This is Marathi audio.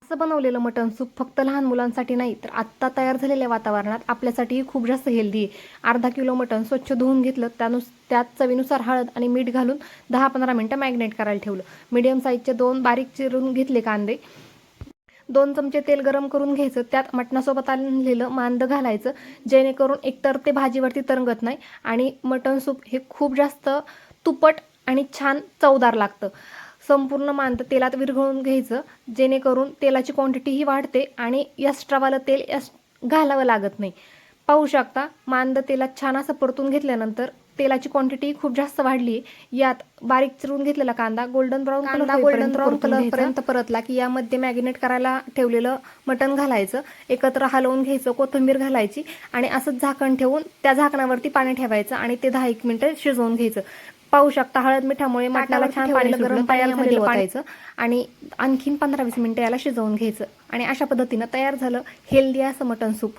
असं बनवलेलं मटण सूप फक्त लहान मुलांसाठी नाही तर आत्ता तयार झालेल्या वातावरणात आपल्यासाठीही खूप जास्त हेल्दी आहे. अर्धा किलो मटण स्वच्छ धुवून घेतलं, त्यात चवीनुसार हळद आणि मीठ घालून 10-15 मिनटं मॅग्नेट करायला ठेवलं. मीडियम साईजचे 2 बारीक चिरून घेतले कांदे, 2 चमचे तेल गरम करून घ्यायचं, त्यात मटणासोबत आणलेलं मांदं घालायचं, जेणेकरून एकतर ते भाजीवरती तरंगत नाही आणि मटण सूप हे खूप जास्त तुपट आणि छान चवदार लागतं. संपूर्ण मांदं तेलात विरघळून घ्यायचं, जेणेकरून तेलाची क्वांटिटीही वाढते आणि एक्स्ट्रावालं तेल घालावं लागत नाही. पाहू शकता, मांदं तेलात छान असं परतून घेतल्यानंतर तेलाची क्वांटिटी खूप जास्त वाढली आहे. यात बारीक चिरून घेतलेला कांदा गोल्डन ब्राऊन कलरपर्यंत परतला की यामध्ये मॅगिनेट करायला ठेवलेलं मटण घालायचं, एकत्र हलवून घ्यायचं, कोथिंबीर घालायची आणि असंच झाकण ठेवून त्या झाकणावरती पाणी ठेवायचं आणि ते 10-1 मिनिटं शिजवून घ्यायचं. पाहू शकता, हळद मिठामुळे मटणाला छान पाणी गरम तयार झालेलं ओतायचं आणि आणखीन 15-20 मिनिटं याला शिजवून घ्यायचं आणि अशा पद्धतीनं तयार झालं हेल्दी असं मटण सूप.